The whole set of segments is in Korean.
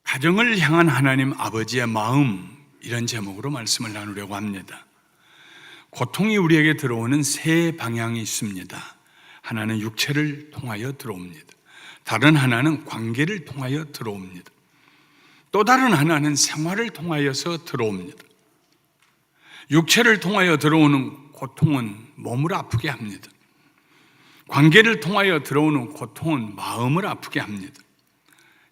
가정을 향한 하나님 아버지의 마음, 이런 제목으로 말씀을 나누려고 합니다. 고통이 우리에게 들어오는 세 방향이 있습니다. 하나는 육체를 통하여 들어옵니다. 다른 하나는 관계를 통하여 들어옵니다. 또 다른 하나는 생활을 통하여서 들어옵니다. 육체를 통하여 들어오는 고통은 몸을 아프게 합니다. 관계를 통하여 들어오는 고통은 마음을 아프게 합니다.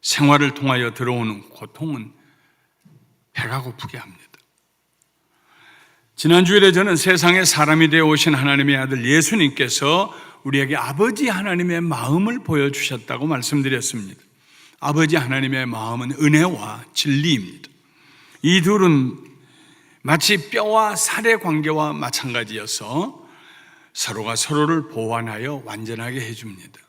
생활을 통하여 들어오는 고통은 배가 고프게 합니다. 지난주일에 저는 세상에 사람이 되어 오신 하나님의 아들 예수님께서 우리에게 아버지 하나님의 마음을 보여주셨다고 말씀드렸습니다. 아버지 하나님의 마음은 은혜와 진리입니다. 이 둘은 마치 뼈와 살의 관계와 마찬가지여서 서로가 서로를 보완하여 완전하게 해줍니다.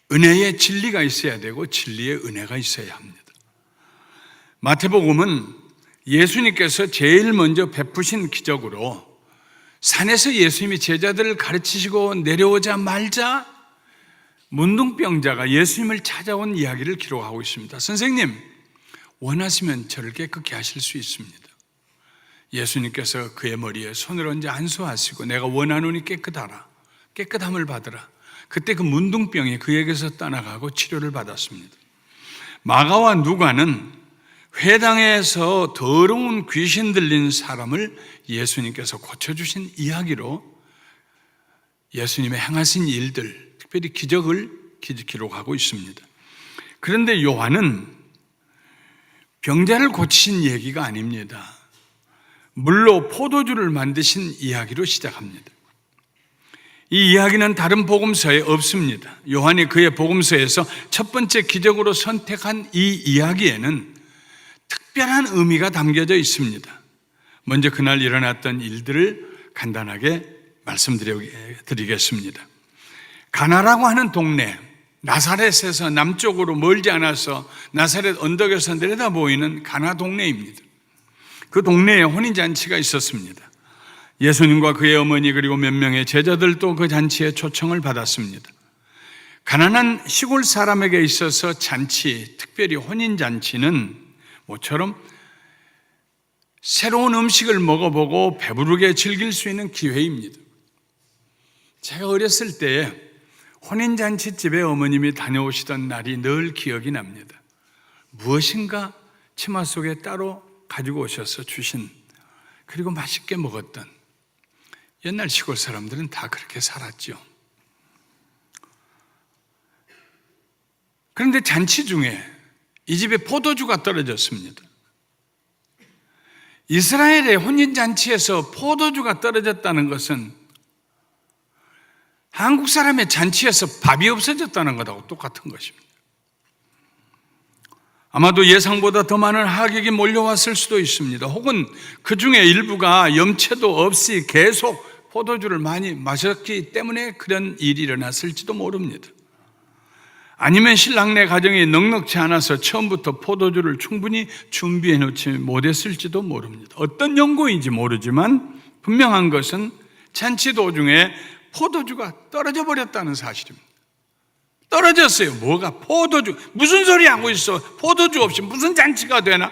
은혜에 진리가 있어야 되고 진리에 은혜가 있어야 합니다. 마태복음은 예수님께서 제일 먼저 베푸신 기적으로 산에서 예수님이 제자들을 가르치시고 내려오자 말자 문둥병자가 예수님을 찾아온 이야기를 기록하고 있습니다. 선생님, 원하시면 저를 깨끗게 하실 수 있습니다. 예수님께서 그의 머리에 손을 얹어 안수하시고 내가 원하노니 깨끗하라, 깨끗함을 받으라. 그때 그 문둥병이 그에게서 떠나가고 치료를 받았습니다. 마가와 누가는 회당에서 더러운 귀신 들린 사람을 예수님께서 고쳐주신 이야기로 예수님의 행하신 일들, 특별히 기적을 기록하고 있습니다. 그런데 요한은 병자를 고치신 얘기가 아닙니다. 물로 포도주를 만드신 이야기로 시작합니다. 이 이야기는 다른 복음서에 없습니다. 요한이 그의 복음서에서 첫 번째 기적으로 선택한 이 이야기에는 특별한 의미가 담겨져 있습니다. 먼저 그날 일어났던 일들을 간단하게 말씀드리겠습니다. 가나라고 하는 동네, 나사렛에서 남쪽으로 멀지 않아서 나사렛 언덕에서 내려다 보이는 가나 동네입니다. 그 동네에 혼인잔치가 있었습니다. 예수님과 그의 어머니 그리고 몇 명의 제자들도 그 잔치에 초청을 받았습니다. 가난한 시골 사람에게 있어서 잔치, 특별히 혼인잔치는 모처럼 새로운 음식을 먹어보고 배부르게 즐길 수 있는 기회입니다. 제가 어렸을 때에 혼인잔치집에 어머님이 다녀오시던 날이 늘 기억이 납니다. 무엇인가 치마 속에 따로 가지고 오셔서 주신, 그리고 맛있게 먹었던, 옛날 시골 사람들은 다 그렇게 살았죠. 그런데 잔치 중에 이 집에 포도주가 떨어졌습니다. 이스라엘의 혼인잔치에서 포도주가 떨어졌다는 것은 한국 사람의 잔치에서 밥이 없어졌다는 것하고 똑같은 것입니다. 아마도 예상보다 더 많은 하객이 몰려왔을 수도 있습니다. 혹은 그 중에 일부가 염채도 없이 계속 포도주를 많이 마셨기 때문에 그런 일이 일어났을지도 모릅니다. 아니면 신랑네 가정이 넉넉지 않아서 처음부터 포도주를 충분히 준비해 놓지 못했을지도 모릅니다. 어떤 연고인지 모르지만 분명한 것은 잔치 도중에 포도주가 떨어져 버렸다는 사실입니다. 떨어졌어요. 뭐가? 포도주. 무슨 소리 하고 있어? 포도주 없이 무슨 잔치가 되나?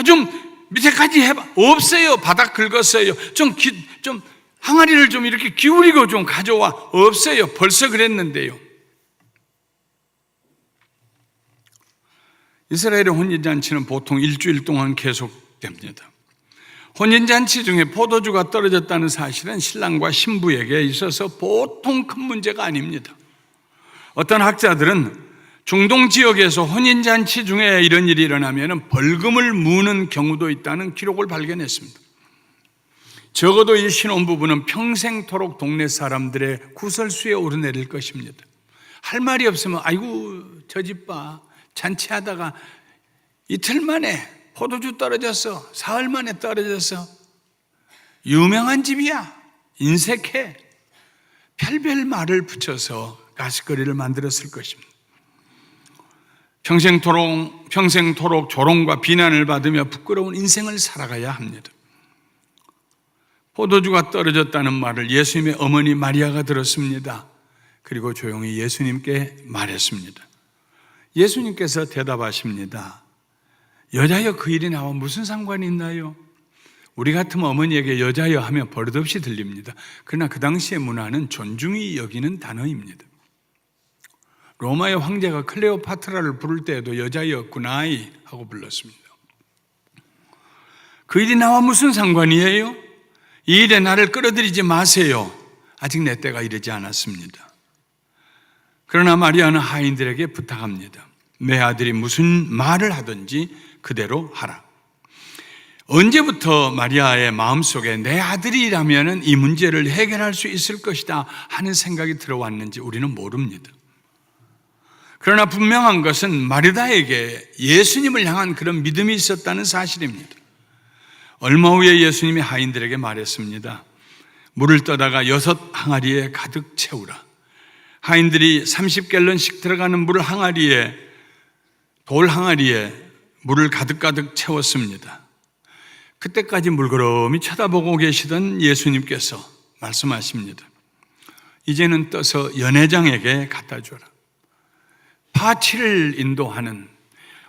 좀 밑에까지 해봐. 없어요. 바닥 긁었어요. 좀 항아리를 좀 이렇게 기울이고 좀 가져와. 없어요. 벌써 그랬는데요. 이스라엘의 혼인잔치는 보통 일주일 동안 계속됩니다. 혼인잔치 중에 포도주가 떨어졌다는 사실은 신랑과 신부에게 있어서 보통 큰 문제가 아닙니다. 어떤 학자들은 중동 지역에서 혼인잔치 중에 이런 일이 일어나면 벌금을 무는 경우도 있다는 기록을 발견했습니다. 적어도 이 신혼부부는 평생토록 동네 사람들의 구설수에 오르내릴 것입니다. 할 말이 없으면 아이고 저 집 봐, 잔치하다가 이틀 만에 포도주 떨어졌어, 사흘 만에 떨어졌어, 유명한 집이야, 인색해, 별별 말을 붙여서 가시거리를 만들었을 것입니다. 평생토록 조롱과 비난을 받으며 부끄러운 인생을 살아가야 합니다. 포도주가 떨어졌다는 말을 예수님의 어머니 마리아가 들었습니다. 그리고 조용히 예수님께 말했습니다. 예수님께서 대답하십니다. 여자여 그 일이 나와 무슨 상관이 있나요? 우리 같으면 어머니에게 여자여 하면 버릇없이 들립니다. 그러나 그 당시의 문화는 존중이 여기는 단어입니다. 로마의 황제가 클레오파트라를 부를 때에도 여자였구나 하고 불렀습니다. 그 일이 나와 무슨 상관이에요? 이 일에 나를 끌어들이지 마세요. 아직 내 때가 이르지 않았습니다. 그러나 마리아는 하인들에게 부탁합니다. 내 아들이 무슨 말을 하든지 그대로 하라. 언제부터 마리아의 마음속에 내 아들이라면 이 문제를 해결할 수 있을 것이다 하는 생각이 들어왔는지 우리는 모릅니다. 그러나 분명한 것은 마르다에게 예수님을 향한 그런 믿음이 있었다는 사실입니다. 얼마 후에 예수님이 하인들에게 말했습니다. 물을 떠다가 6 항아리에 가득 채우라. 하인들이 30갤런씩 들어가는 물 항아리에, 돌 항아리에 물을 가득 채웠습니다. 그때까지 물끄러미 쳐다보고 계시던 예수님께서 말씀하십니다. 이제는 떠서 연회장에게 갖다 줘라. 파티를 인도하는,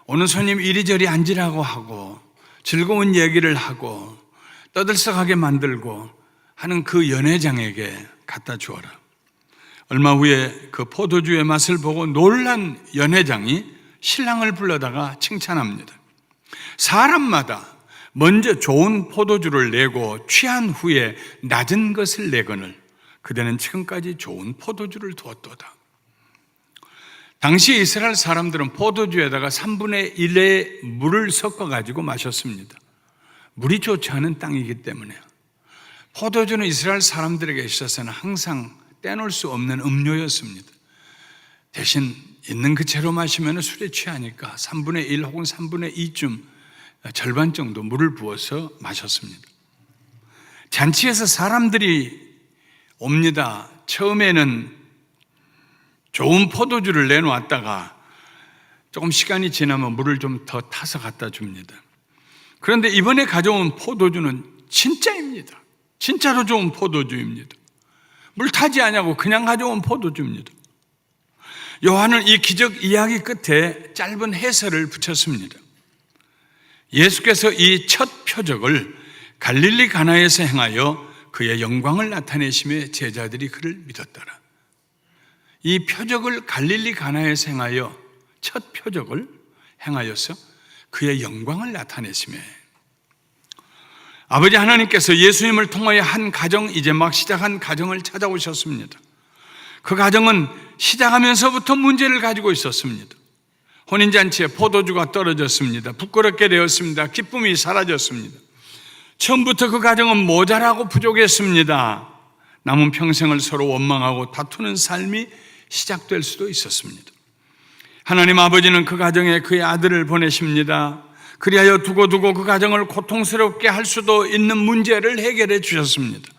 오는 손님 이리저리 앉으라고 하고 즐거운 얘기를 하고 떠들썩하게 만들고 하는 그 연회장에게 갖다 주어라. 얼마 후에 그 포도주의 맛을 보고 놀란 연회장이 신랑을 불러다가 칭찬합니다. 사람마다 먼저 좋은 포도주를 내고 취한 후에 낮은 것을 내거늘 그대는 지금까지 좋은 포도주를 두었도다. 당시 이스라엘 사람들은 포도주에다가 3분의 1의 물을 섞어가지고 마셨습니다. 물이 좋지 않은 땅이기 때문에. 포도주는 이스라엘 사람들에게 있어서는 항상 떼놓을 수 없는 음료였습니다. 대신 있는 그 채로 마시면 술에 취하니까 3분의 1 혹은 3분의 2쯤 절반 정도 물을 부어서 마셨습니다. 잔치에서 사람들이 옵니다. 처음에는 좋은 포도주를 내놓았다가 조금 시간이 지나면 물을 좀 더 타서 갖다 줍니다. 그런데 이번에 가져온 포도주는 진짜입니다. 진짜로 좋은 포도주입니다. 물 타지 않냐고 그냥 가져온 포도주입니다. 요한은 이 기적 이야기 끝에 짧은 해설을 붙였습니다. 예수께서 이 첫 표적을 갈릴리 가나에서 행하여 그의 영광을 나타내심에 제자들이 그를 믿었더라. 이 표적을 갈릴리 가나에서 행하여 첫 표적을 행하여서 그의 영광을 나타내심에 아버지 하나님께서 예수님을 통하여 한 가정, 이제 막 시작한 가정을 찾아오셨습니다. 그 가정은 시작하면서부터 문제를 가지고 있었습니다. 혼인잔치에 포도주가 떨어졌습니다. 부끄럽게 되었습니다. 기쁨이 사라졌습니다. 처음부터 그 가정은 모자라고 부족했습니다. 남은 평생을 서로 원망하고 다투는 삶이 시작될 수도 있었습니다. 하나님 아버지는 그 가정에 그의 아들을 보내십니다. 그리하여 두고두고 그 가정을 고통스럽게 할 수도 있는 문제를 해결해 주셨습니다.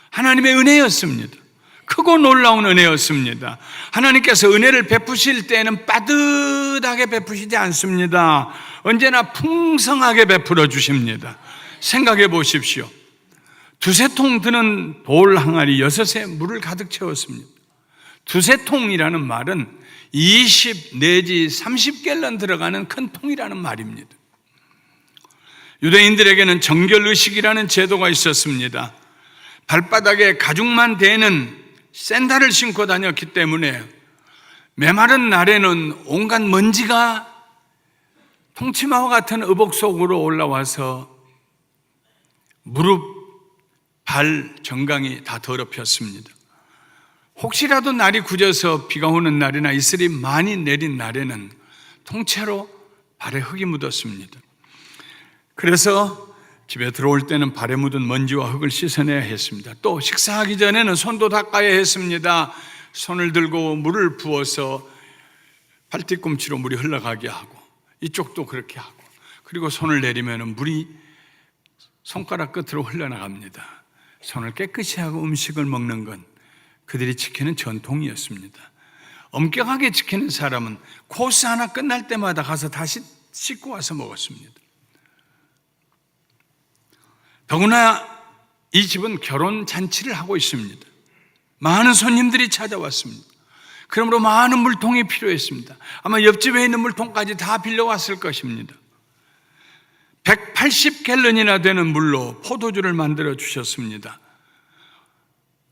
하나님의 은혜였습니다. 크고 놀라운 은혜였습니다. 하나님께서 은혜를 베푸실 때에는 빠듯하게 베푸시지 않습니다. 언제나 풍성하게 베풀어 주십니다. 생각해 보십시오. 2-3통 드는 돌 항아리 6에 물을 가득 채웠습니다. 2-3통이라는 말은 20 내지 30갤런 들어가는 큰 통이라는 말입니다. 유대인들에게는 정결의식이라는 제도가 있었습니다. 발바닥에 가죽만 대는 샌들을 신고 다녔기 때문에 메마른 날에는 온갖 먼지가 통치마와 같은 의복 속으로 올라와서 무릎, 발, 정강이 다 더럽혔습니다. 혹시라도 날이 굳어서 비가 오는 날이나 이슬이 많이 내린 날에는 통째로 발에 흙이 묻었습니다. 그래서 집에 들어올 때는 발에 묻은 먼지와 흙을 씻어내야 했습니다. 또 식사하기 전에는 손도 닦아야 했습니다. 손을 들고 물을 부어서 발뒤꿈치로 물이 흘러가게 하고 이쪽도 그렇게 하고 그리고 손을 내리면 물이 손가락 끝으로 흘러나갑니다. 손을 깨끗이 하고 음식을 먹는 건 그들이 지키는 전통이었습니다. 엄격하게 지키는 사람은 코스 하나 끝날 때마다 가서 다시 씻고 와서 먹었습니다. 더구나 이 집은 결혼 잔치를 하고 있습니다. 많은 손님들이 찾아왔습니다. 그러므로 많은 물통이 필요했습니다. 아마 옆집에 있는 물통까지 다 빌려왔을 것입니다. 180갤런이나 되는 물로 포도주를 만들어 주셨습니다.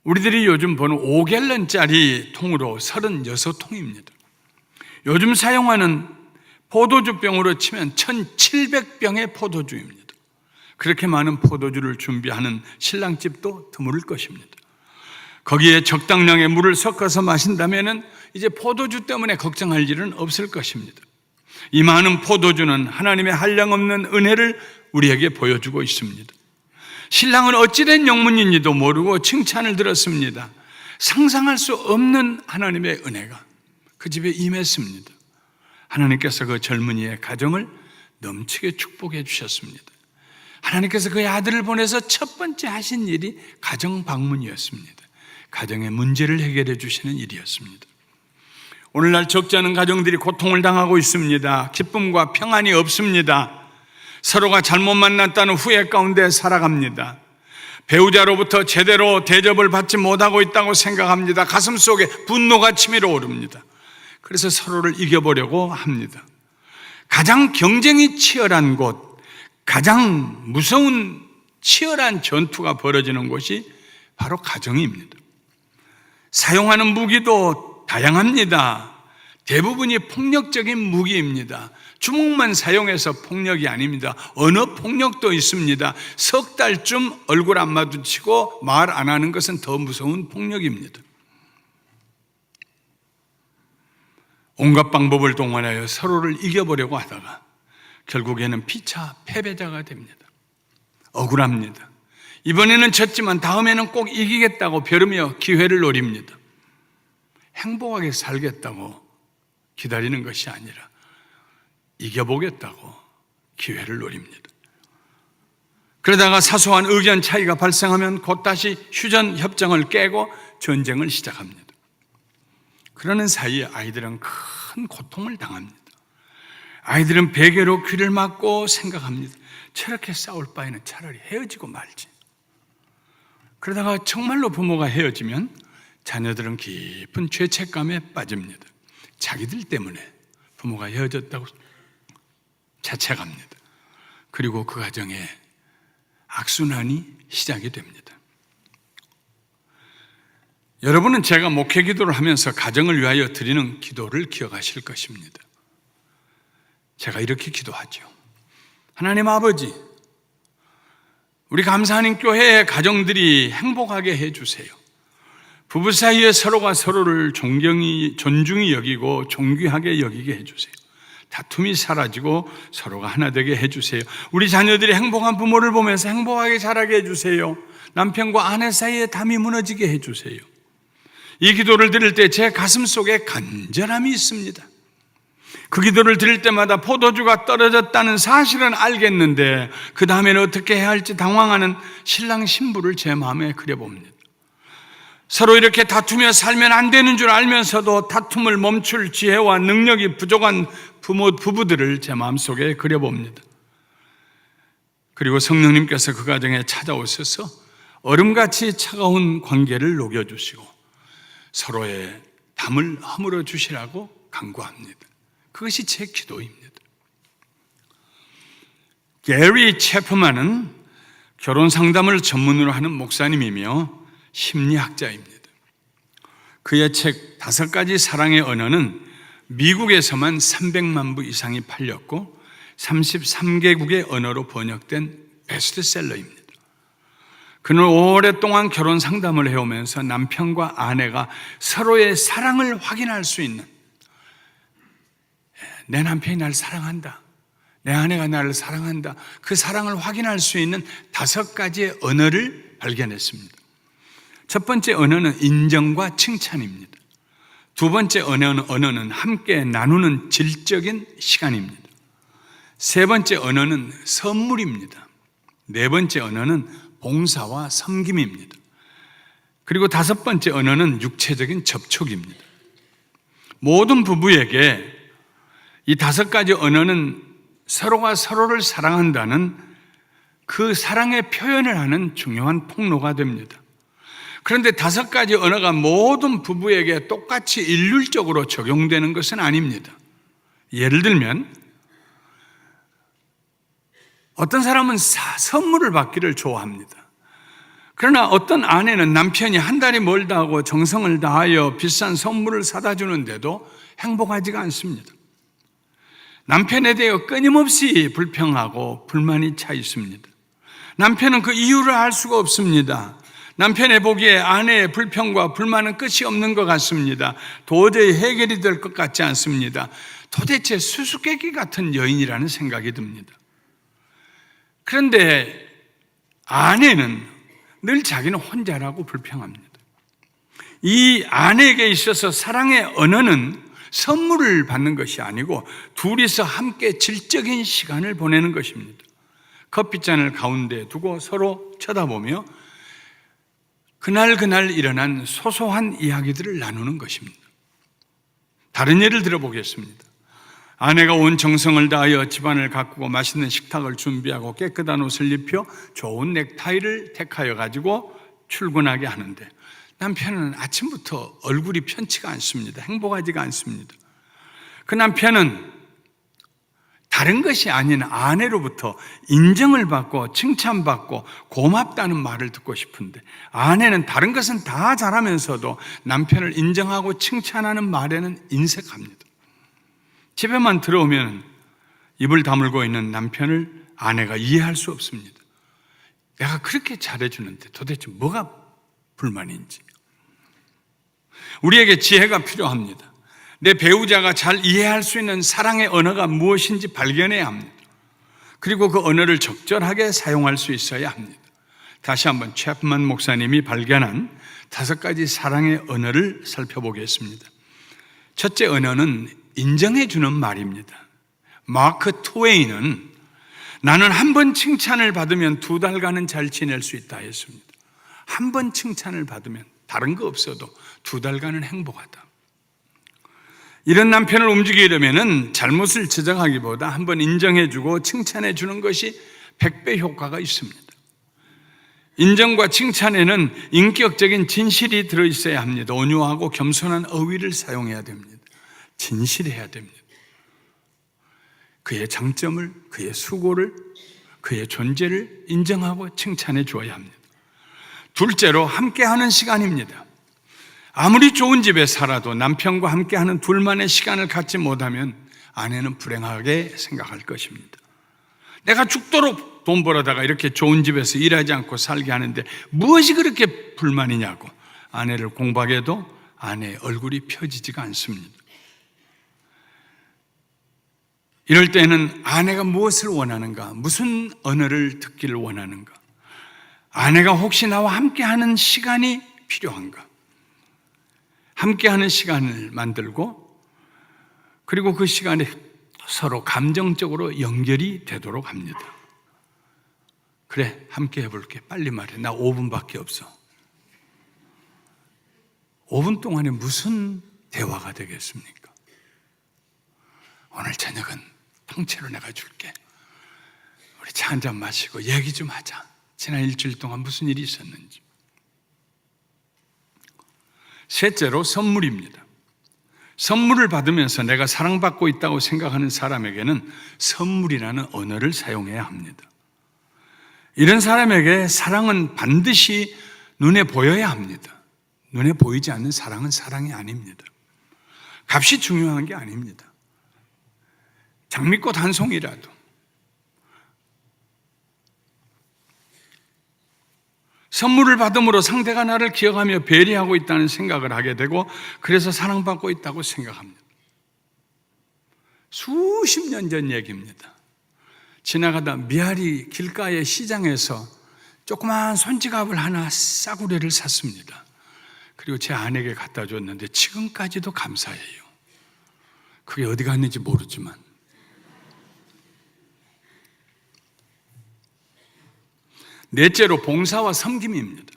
우리들이 요즘 보는 5갤런짜리 통으로 36통입니다. 요즘 사용하는 포도주병으로 치면 1700병의 포도주입니다. 그렇게 많은 포도주를 준비하는 신랑집도 드물 것입니다. 거기에 적당량의 물을 섞어서 마신다면 이제 포도주 때문에 걱정할 일은 없을 것입니다. 이 많은 포도주는 하나님의 한량없는 은혜를 우리에게 보여주고 있습니다. 신랑은 어찌된 영문인지도 모르고 칭찬을 들었습니다. 상상할 수 없는 하나님의 은혜가 그 집에 임했습니다. 하나님께서 그 젊은이의 가정을 넘치게 축복해 주셨습니다. 하나님께서 그의 아들을 보내서 첫 번째 하신 일이 가정 방문이었습니다. 가정의 문제를 해결해 주시는 일이었습니다. 오늘날 적지 않은 가정들이 고통을 당하고 있습니다. 기쁨과 평안이 없습니다. 서로가 잘못 만났다는 후회 가운데 살아갑니다. 배우자로부터 제대로 대접을 받지 못하고 있다고 생각합니다. 가슴속에 분노가 치밀어 오릅니다. 그래서 서로를 이겨보려고 합니다. 가장 경쟁이 치열한 곳, 가장 무서운 치열한 전투가 벌어지는 곳이 바로 가정입니다. 사용하는 무기도 다양합니다. 대부분이 폭력적인 무기입니다. 주먹만 사용해서 폭력이 아닙니다. 언어 폭력도 있습니다. 석 달쯤 얼굴 안 마주치고 말 안 하는 것은 더 무서운 폭력입니다. 온갖 방법을 동원하여 서로를 이겨보려고 하다가 결국에는 피차 패배자가 됩니다. 억울합니다. 이번에는 졌지만 다음에는 꼭 이기겠다고 벼르며 기회를 노립니다. 행복하게 살겠다고 기다리는 것이 아니라 이겨보겠다고 기회를 노립니다. 그러다가 사소한 의견 차이가 발생하면 곧 다시 휴전 협정을 깨고 전쟁을 시작합니다. 그러는 사이에 아이들은 큰 고통을 당합니다. 아이들은 베개로 귀를 막고 생각합니다. 저렇게 싸울 바에는 차라리 헤어지고 말지. 그러다가 정말로 부모가 헤어지면 자녀들은 깊은 죄책감에 빠집니다. 자기들 때문에 부모가 헤어졌다고 자책합니다. 그리고 그 가정에 악순환이 시작이 됩니다. 여러분은 제가 목회 기도를 하면서 가정을 위하여 드리는 기도를 기억하실 것입니다. 제가 이렇게 기도하죠. 하나님 아버지, 우리 감사하는 교회의 가정들이 행복하게 해주세요. 부부 사이에 서로가 서로를 존중히 여기고 존귀하게 여기게 해주세요. 다툼이 사라지고 서로가 하나 되게 해주세요. 우리 자녀들이 행복한 부모를 보면서 행복하게 자라게 해주세요. 남편과 아내 사이에 담이 무너지게 해주세요. 이 기도를 드릴 때 제 가슴 속에 간절함이 있습니다. 그 기도를 드릴 때마다 포도주가 떨어졌다는 사실은 알겠는데 그 다음에는 어떻게 해야 할지 당황하는 신랑 신부를 제 마음에 그려봅니다. 서로 이렇게 다투며 살면 안 되는 줄 알면서도 다툼을 멈출 지혜와 능력이 부족한 부부들을 제 마음속에 그려봅니다. 그리고 성령님께서 그 가정에 찾아오셔서 얼음같이 차가운 관계를 녹여주시고 서로의 담을 허물어 주시라고 간구합니다. 그것이 제 기도입니다. 게리 체프만은 결혼 상담을 전문으로 하는 목사님이며 심리학자입니다. 그의 책 5가지 사랑의 언어는 미국에서만 300만 부 이상이 팔렸고 33개국의 언어로 번역된 베스트셀러입니다. 그는 오랫동안 결혼 상담을 해오면서 남편과 아내가 서로의 사랑을 확인할 수 있는, 내 남편이 나를 사랑한다, 내 아내가 나를 사랑한다, 그 사랑을 확인할 수 있는 5가지의 언어를 발견했습니다. 첫 번째 언어는 인정과 칭찬입니다. 두 번째 언어는 함께 나누는 질적인 시간입니다. 세 번째 언어는 선물입니다. 네 번째 언어는 봉사와 섬김입니다. 그리고 5번째 언어는 육체적인 접촉입니다. 모든 부부에게 이 5가지 언어는 서로가 서로를 사랑한다는 그 사랑의 표현을 하는 중요한 통로가 됩니다. 그런데 5가지 언어가 모든 부부에게 똑같이 일률적으로 적용되는 것은 아닙니다. 예를 들면 어떤 사람은 선물을 받기를 좋아합니다. 그러나 어떤 아내는 남편이 한 달이 멀다 하고 정성을 다하여 비싼 선물을 사다 주는데도 행복하지가 않습니다. 남편에 대해 끊임없이 불평하고 불만이 차 있습니다. 남편은 그 이유를 알 수가 없습니다. 남편의 보기에 아내의 불평과 불만은 끝이 없는 것 같습니다. 도저히 해결이 될 것 같지 않습니다. 도대체 수수께끼 같은 여인이라는 생각이 듭니다. 그런데 아내는 늘 자기는 혼자라고 불평합니다. 이 아내에게 있어서 사랑의 언어는 선물을 받는 것이 아니고 둘이서 함께 질적인 시간을 보내는 것입니다. 커피잔을 가운데 두고 서로 쳐다보며 그날 일어난 소소한 이야기들을 나누는 것입니다. 다른 예를 들어보겠습니다. 아내가 온 정성을 다하여 집안을 가꾸고 맛있는 식탁을 준비하고 깨끗한 옷을 입혀 좋은 넥타이를 택하여 가지고 출근하게 하는데 남편은 아침부터 얼굴이 편치가 않습니다. 행복하지가 않습니다. 그 남편은 다른 것이 아닌 아내로부터 인정을 받고 칭찬받고 고맙다는 말을 듣고 싶은데 아내는 다른 것은 다 잘하면서도 남편을 인정하고 칭찬하는 말에는 인색합니다. 집에만 들어오면 입을 다물고 있는 남편을 아내가 이해할 수 없습니다. 내가 그렇게 잘해주는데 도대체 뭐가 불만인지. 우리에게 지혜가 필요합니다. 내 배우자가 잘 이해할 수 있는 사랑의 언어가 무엇인지 발견해야 합니다. 그리고 그 언어를 적절하게 사용할 수 있어야 합니다. 다시 한번 챕만 목사님이 발견한 5가지 사랑의 언어를 살펴보겠습니다. 첫째 언어는 인정해 주는 말입니다. 마크 트웨인은 나는 한 번 칭찬을 받으면 2달간은 잘 지낼 수 있다 했습니다. 한 번 칭찬을 받으면 다른 거 없어도 2달간은 행복하다. 이런 남편을 움직이려면 잘못을 지적하기보다 한 번 인정해 주고 칭찬해 주는 것이 100배 효과가 있습니다. 인정과 칭찬에는 인격적인 진실이 들어있어야 합니다. 온유하고 겸손한 어휘를 사용해야 됩니다. 진실해야 됩니다. 그의 장점을, 그의 수고를, 그의 존재를 인정하고 칭찬해 주어야 합니다. 둘째로 함께하는 시간입니다. 아무리 좋은 집에 살아도 남편과 함께하는 둘만의 시간을 갖지 못하면 아내는 불행하게 생각할 것입니다. 내가 죽도록 돈 벌어다가 이렇게 좋은 집에서 일하지 않고 살게 하는데 무엇이 그렇게 불만이냐고 아내를 공박해도 아내의 얼굴이 펴지지가 않습니다. 이럴 때는 아내가 무엇을 원하는가, 무슨 언어를 듣기를 원하는가, 아내가 혹시 나와 함께하는 시간이 필요한가, 함께하는 시간을 만들고 그리고 그 시간에 서로 감정적으로 연결이 되도록 합니다. 그래, 함께 해볼게. 빨리 말해. 나 5분밖에 없어. 5분 동안에 무슨 대화가 되겠습니까? 오늘 저녁은 통째로 내가 줄게. 우리 차 한잔 마시고 얘기 좀 하자. 지난 일주일 동안 무슨 일이 있었는지. 셋째로 선물입니다. 선물을 받으면서 내가 사랑받고 있다고 생각하는 사람에게는 선물이라는 언어를 사용해야 합니다. 이런 사람에게 사랑은 반드시 눈에 보여야 합니다. 눈에 보이지 않는 사랑은 사랑이 아닙니다. 값이 중요한 게 아닙니다. 장미꽃 한 송이라도 선물을 받음으로 상대가 나를 기억하며 배려하고 있다는 생각을 하게 되고 그래서 사랑받고 있다고 생각합니다. 수십 년 전 얘기입니다. 지나가다 미아리 길가의 시장에서 조그마한 손지갑을 하나 싸구려를 샀습니다. 그리고 제 아내에게 갖다 줬는데 지금까지도 감사해요. 그게 어디 갔는지 모르지만. 넷째로 봉사와 섬김입니다.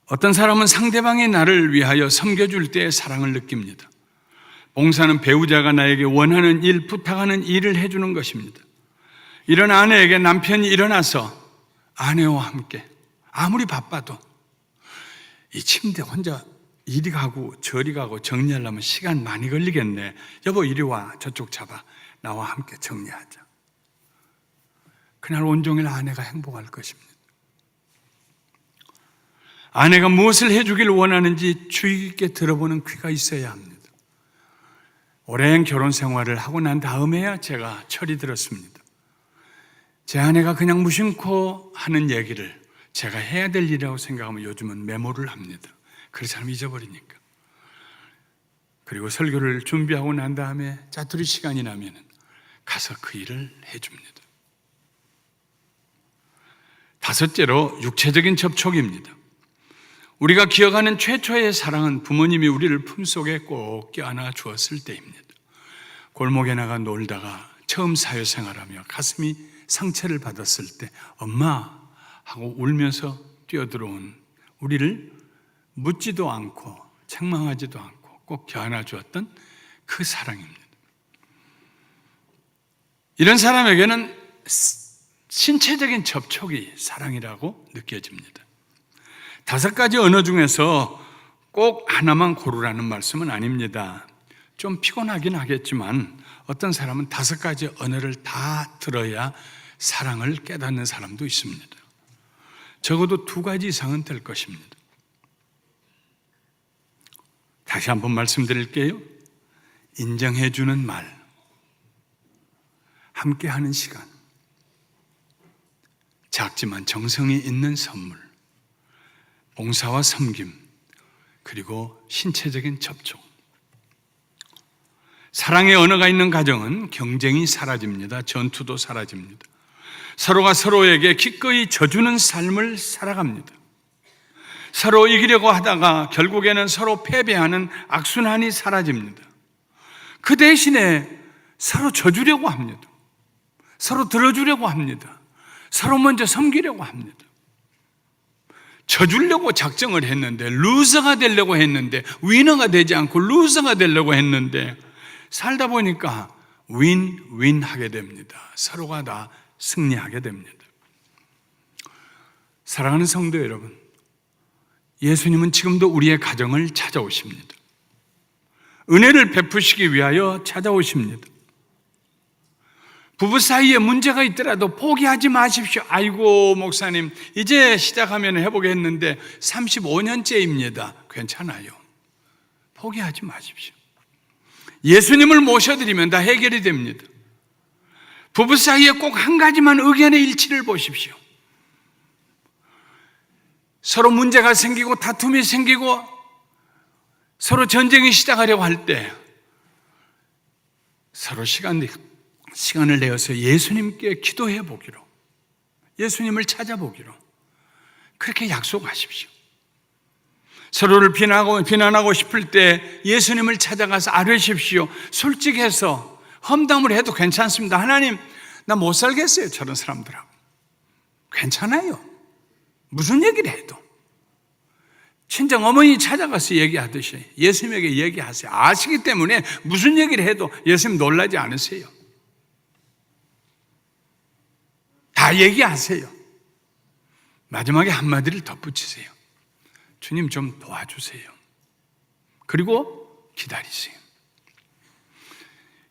어떤 사람은 상대방이 나를 위하여 섬겨줄 때 사랑을 느낍니다. 봉사는 배우자가 나에게 원하는 일, 부탁하는 일을 해주는 것입니다. 이런 아내에게 남편이 일어나서 아내와 함께 아무리 바빠도 이 침대 혼자 이리 가고 저리 가고 정리하려면 시간 많이 걸리겠네. 여보 이리 와, 저쪽 잡아, 나와 함께 정리하자. 그날 온종일 아내가 행복할 것입니다. 아내가 무엇을 해주길 원하는지 주의 깊게 들어보는 귀가 있어야 합니다. 오랜 결혼 생활을 하고 난 다음에야 제가 철이 들었습니다. 제 아내가 그냥 무심코 하는 얘기를 제가 해야 될 일이라고 생각하면 요즘은 메모를 합니다. 그래서 잘 잊어버리니까. 그리고 설교를 준비하고 난 다음에 짜투리 시간이 나면 가서 그 일을 해줍니다. 다섯째로 육체적인 접촉입니다. 우리가 기억하는 최초의 사랑은 부모님이 우리를 품속에 꼭 껴안아 주었을 때입니다. 골목에 나가 놀다가 처음 사회생활하며 가슴이 상처를 받았을 때 엄마 하고 울면서 뛰어들어온 우리를 묻지도 않고 책망하지도 않고 꼭 껴안아 주었던 그 사랑입니다. 이런 사람에게는 신체적인 접촉이 사랑이라고 느껴집니다. 5가지 언어 중에서 꼭 하나만 고르라는 말씀은 아닙니다. 좀 피곤하긴 하겠지만 어떤 사람은 5가지 언어를 다 들어야 사랑을 깨닫는 사람도 있습니다. 적어도 2가지 이상은 될 것입니다. 다시 한번 말씀드릴게요. 인정해주는 말, 함께하는 시간, 작지만 정성이 있는 선물, 봉사와 섬김, 그리고 신체적인 접촉. 사랑의 언어가 있는 가정은 경쟁이 사라집니다. 전투도 사라집니다. 서로가 서로에게 기꺼이 져주는 삶을 살아갑니다. 서로 이기려고 하다가 결국에는 서로 패배하는 악순환이 사라집니다. 그 대신에 서로 져주려고 합니다. 서로 들어주려고 합니다. 서로 먼저 섬기려고 합니다. 져주려고 작정을 했는데, 루저가 되려고 했는데, 위너가 되지 않고 루저가 되려고 했는데, 살다 보니까 윈 하게 됩니다. 서로가 다 승리하게 됩니다. 사랑하는 성도 여러분, 예수님은 지금도 우리의 가정을 찾아오십니다. 은혜를 베푸시기 위하여 찾아오십니다. 부부 사이에 문제가 있더라도 포기하지 마십시오. 아이고 목사님 이제 시작하면 해보겠는데 35년째입니다. 괜찮아요. 포기하지 마십시오. 예수님을 모셔드리면 다 해결이 됩니다. 부부 사이에 꼭 한 가지만 의견의 일치를 보십시오. 서로 문제가 생기고 다툼이 생기고 서로 전쟁이 시작하려고 할 때 서로 시간을 내어서 예수님께 기도해 보기로, 예수님을 찾아보기로 그렇게 약속하십시오. 서로를 비난하고 싶을 때 예수님을 찾아가서 아뢰십시오. 솔직해서 험담을 해도 괜찮습니다. 하나님, 나 못 살겠어요. 저런 사람들하고. 괜찮아요. 무슨 얘기를 해도. 친정 어머니 찾아가서 얘기하듯이 예수님에게 얘기하세요. 아시기 때문에 무슨 얘기를 해도 예수님 놀라지 않으세요. 다 얘기하세요. 마지막에 한마디를 덧붙이세요. 주님 좀 도와주세요. 그리고 기다리세요.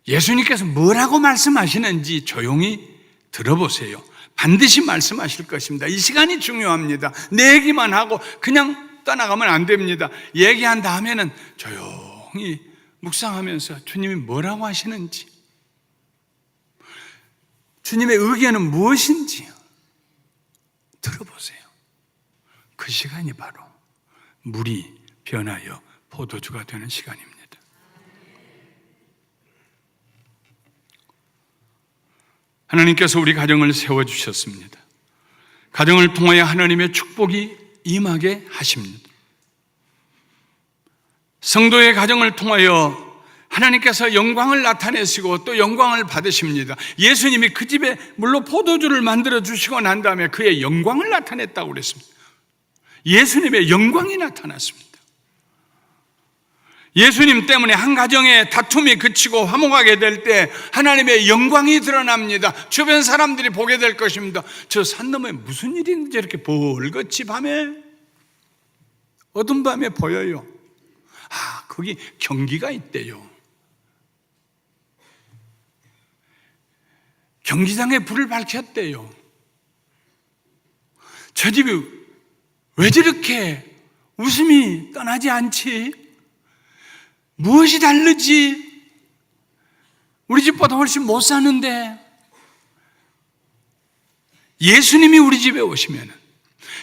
예수님께서 뭐라고 말씀하시는지 조용히 들어보세요. 반드시 말씀하실 것입니다. 이 시간이 중요합니다. 내 얘기만 하고 그냥 떠나가면 안 됩니다. 얘기한 다음에는 조용히 묵상하면서 주님이 뭐라고 하시는지, 주님의 의견은 무엇인지 들어보세요. 그 시간이 바로 물이 변하여 포도주가 되는 시간입니다. 하나님께서 우리 가정을 세워주셨습니다. 가정을 통하여 하나님의 축복이 임하게 하십니다. 성도의 가정을 통하여 하나님께서 영광을 나타내시고 또 영광을 받으십니다. 예수님이 그 집에 물로 포도주를 만들어 주시고 난 다음에 그의 영광을 나타냈다고 그랬습니다. 예수님의 영광이 나타났습니다. 예수님 때문에 한 가정의 다툼이 그치고 화목하게 될 때 하나님의 영광이 드러납니다. 주변 사람들이 보게 될 것입니다. 저 산 너머에 무슨 일이 있는지 이렇게 벌겋이 밤에 어두운 밤에 보여요. 거기 경기가 있대요. 경기장에 불을 밝혔대요. 저 집이 왜 저렇게 웃음이 떠나지 않지? 무엇이 다르지? 우리 집보다 훨씬 못 사는데. 예수님이 우리 집에 오시면,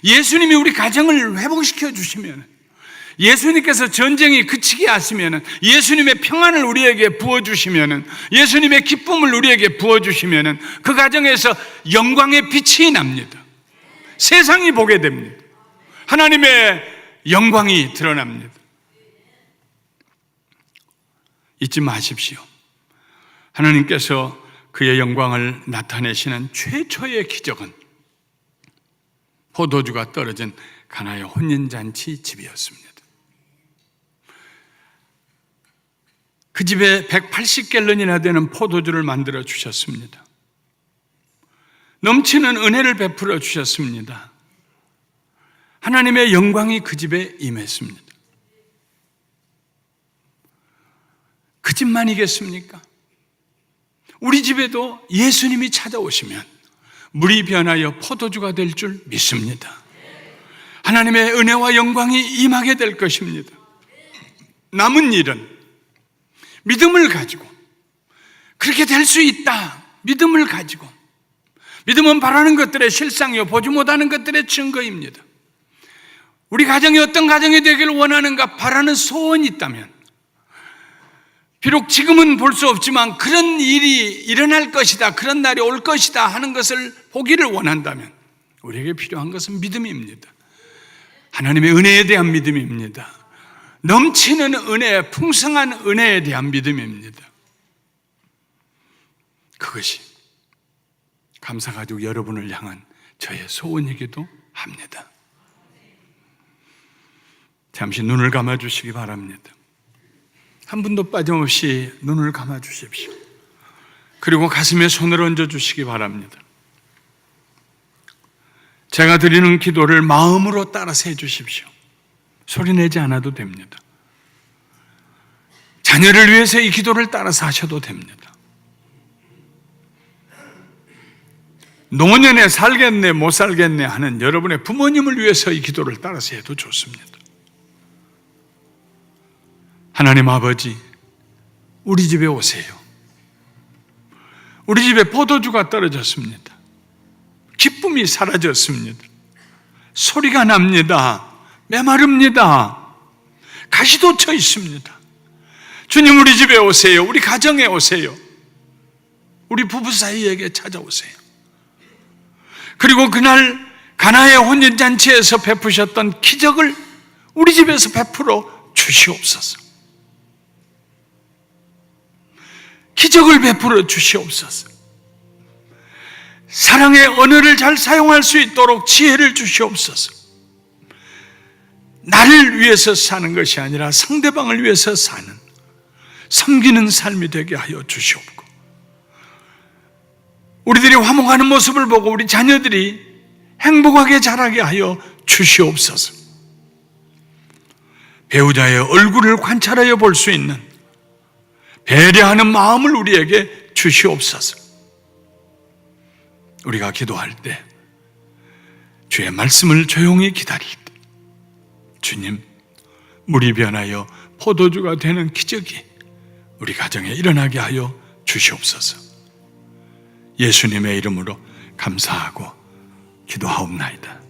예수님이 우리 가정을 회복시켜 주시면, 예수님께서 전쟁이 그치게 하시면, 예수님의 평안을 우리에게 부어주시면, 예수님의 기쁨을 우리에게 부어주시면 그 가정에서 영광의 빛이 납니다. 세상이 보게 됩니다. 하나님의 영광이 드러납니다. 잊지 마십시오. 하나님께서 그의 영광을 나타내시는 최초의 기적은 포도주가 떨어진 가나의 혼인잔치 집이었습니다. 그 집에 180갤런이나 되는 포도주를 만들어 주셨습니다. 넘치는 은혜를 베풀어 주셨습니다. 하나님의 영광이 그 집에 임했습니다. 그 집만이겠습니까? 우리 집에도 예수님이 찾아오시면 물이 변하여 포도주가 될 줄 믿습니다. 하나님의 은혜와 영광이 임하게 될 것입니다. 남은 일은 믿음을 가지고 그렇게 될 수 있다. 믿음을 가지고. 믿음은 바라는 것들의 실상이요 보지 못하는 것들의 증거입니다. 우리 가정이 어떤 가정이 되기를 원하는가 바라는 소원이 있다면, 비록 지금은 볼 수 없지만 그런 일이 일어날 것이다, 그런 날이 올 것이다 하는 것을 보기를 원한다면 우리에게 필요한 것은 믿음입니다. 하나님의 은혜에 대한 믿음입니다. 넘치는 은혜, 풍성한 은혜에 대한 믿음입니다. 그것이 감사가족 여러분을 향한 저의 소원이기도 합니다. 잠시 눈을 감아 주시기 바랍니다. 한 분도 빠짐없이 눈을 감아 주십시오. 그리고 가슴에 손을 얹어 주시기 바랍니다. 제가 드리는 기도를 마음으로 따라서 해 주십시오. 소리 내지 않아도 됩니다. 자녀를 위해서 이 기도를 따라서 하셔도 됩니다. 노년에 살겠네 못 살겠네 하는 여러분의 부모님을 위해서 이 기도를 따라서 해도 좋습니다. 하나님 아버지, 우리 집에 오세요. 우리 집에 포도주가 떨어졌습니다. 기쁨이 사라졌습니다. 소리가 납니다. 메마릅니다. 가시도 쳐 있습니다. 주님, 우리 집에 오세요. 우리 가정에 오세요. 우리 부부 사이에게 찾아오세요. 그리고 그날 가나의 혼인잔치에서 베푸셨던 기적을 우리 집에서 베풀어 주시옵소서. 기적을 베풀어 주시옵소서. 사랑의 언어를 잘 사용할 수 있도록 지혜를 주시옵소서. 나를 위해서 사는 것이 아니라 상대방을 위해서 사는, 섬기는 삶이 되게 하여 주시옵고, 우리들이 화목하는 모습을 보고 우리 자녀들이 행복하게 자라게 하여 주시옵소서. 배우자의 얼굴을 관찰하여 볼 수 있는 배려하는 마음을 우리에게 주시옵소서. 우리가 기도할 때 주의 말씀을 조용히 기다릴 때, 주님, 물이 변하여 포도주가 되는 기적이 우리 가정에 일어나게 하여 주시옵소서. 예수님의 이름으로 감사하고 기도하옵나이다.